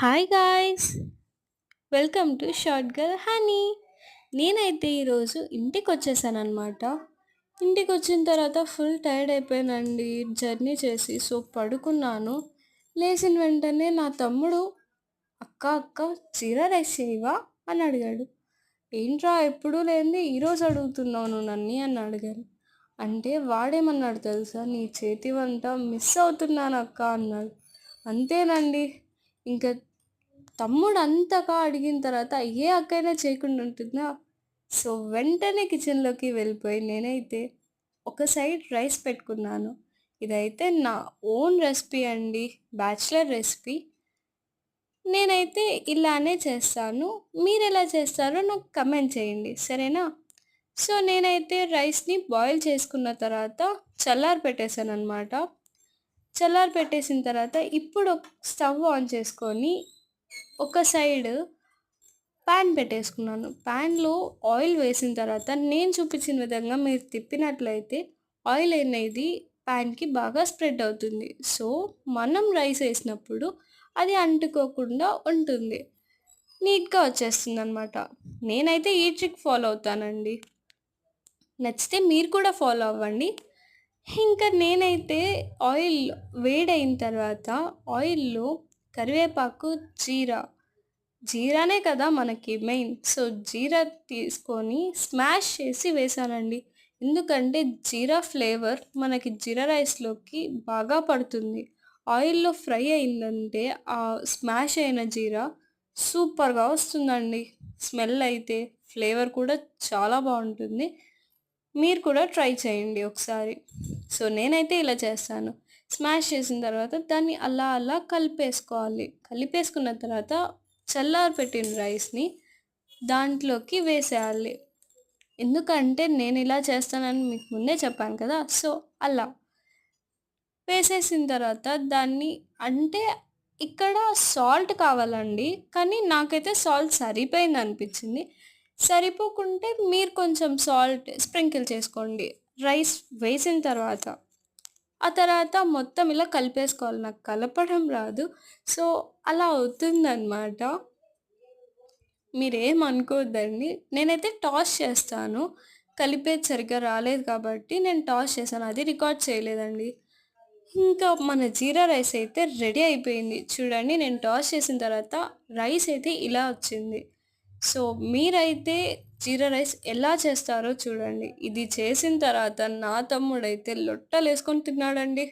Hi guys, welcome to short girl honey. నేనైతే ఈరోజు ఇంటికి వచ్చేసాను అనమాట. ఇంటికి వచ్చిన తర్వాత ఫుల్ టైర్డ్ అయిపోయానండి జర్నీ చేసి. సో పడుకున్నాను. లేచిన వెంటనే నా తమ్ముడు, అక్క అక్క జీరా రైస్ చేయవా అని అడిగాడు. ఏంట్రా ఎప్పుడూ లేనిది ఈరోజు అడుగుతున్నావు నువ్వు నన్ను అని అడిగాను. అంటే వాడేమన్నాడు తెలుసా, నీ చేతి వంట మిస్ అవుతున్నాను అక్క అన్నాడు. అంతేనండి, ఇంకా తమ్ముడు అంతగా అడిగిన తర్వాత ఏ అక్కైనా చేయకుండా ఉంటుందా. సో వెంటనే కిచెన్లోకి వెళ్ళిపోయి నేనైతే ఒక సైడ్ రైస్ పెట్టుకున్నాను. ఇదైతే నా ఓన్ రెసిపీ అండి, బ్యాచిలర్ రెసిపీ. నేనైతే ఇలానే చేస్తాను. మీరు ఎలా చేస్తారో నాకు కమెంట్ చేయండి, సరేనా? సో నేనైతే రైస్ని బాయిల్ చేసుకున్న తర్వాత చల్లారి పెట్టేశాను అనమాట. చల్లారి పెట్టేసిన తర్వాత ఇప్పుడు స్టవ్ ఆన్ చేసుకొని ఒక సైడ్ ప్యాన్ పెట్టేసుకున్నాను. ప్యాన్లో ఆయిల్ వేసిన తర్వాత నేను చూపించిన విధంగా మీరు తిప్పినట్లయితే ఆయిల్ అనేది ప్యాన్కి బాగా స్ప్రెడ్ అవుతుంది. సో మనం రైస్ వేసినప్పుడు అది అంటుకోకుండా ఉంటుంది, నీట్గా వచ్చేస్తుంది అనమాట. నేనైతే ఈ ట్రిక్ ఫాలో అవుతానండి, నచ్చితే మీరు కూడా ఫాలో అవ్వండి. ఇంకా నేనైతే ఆయిల్ వేడైన తర్వాత ఆయిల్లో కరివేపాకు, జీరానే కదా మనకి మెయిన్. సో జీరా తీసుకొని స్మాష్ చేసి వేసానండి. ఎందుకంటే జీరా ఫ్లేవర్ మనకి జీరా రైస్లోకి బాగా పడుతుంది. ఆయిల్లో ఫ్రై అయిందంటే ఆ స్మాష్ అయిన జీరా సూపర్గా వస్తుందండి. స్మెల్ అయితే, ఫ్లేవర్ కూడా చాలా బాగుంటుంది. మీరు కూడా ట్రై చేయండి ఒకసారి. సో నేనైతే ఇలా చేస్తాను. స్మాష్ చేసిన తర్వాత దాన్ని అలా అలా కలిపేసుకోవాలి. కలిపేసుకున్న తర్వాత చల్లారి పెట్టిన రైస్ని దాంట్లోకి వేసేయాలి. ఎందుకంటే నేను ఇలా చేస్తానని మీకు ముందే చెప్పాను కదా. సో అలా వేసేసిన తర్వాత దాన్ని, అంటే ఇక్కడ సాల్ట్ కావాలండి, కానీ నాకైతే సాల్ట్ సరిపోయింది అనిపించింది. సరిపోకుంటే మీరు కొంచెం సాల్ట్ స్ప్రింకిల్ చేసుకోండి రైస్ వేసిన తర్వాత. ఆ తర్వాత మొత్తం ఇలా కలిపేసుకోవాలి. నాకు కలపడం రాదు, సో అలా అవుతుందన్నమాట. మీరేమనుకోవద్దండి. నేనైతే టాస్ చేస్తాను, కలిపేది సరిగ్గా రాలేదు కాబట్టి నేను టాస్ చేశాను, అది రికార్డ్ చేయలేదండి. ఇంకా మన జీరా రైస్ అయితే రెడీ అయిపోయింది. చూడండి, నేను టాస్ చేసిన తర్వాత రైస్ అయితే ఇలా వచ్చింది. సో మీరైతే జీరా రైస్ ఎలా చేస్తారో చూడండి. ఇది చేసిన తర్వాత నా తమ్ముడైతే లొట్టలేసుకొని తిన్నాడండి.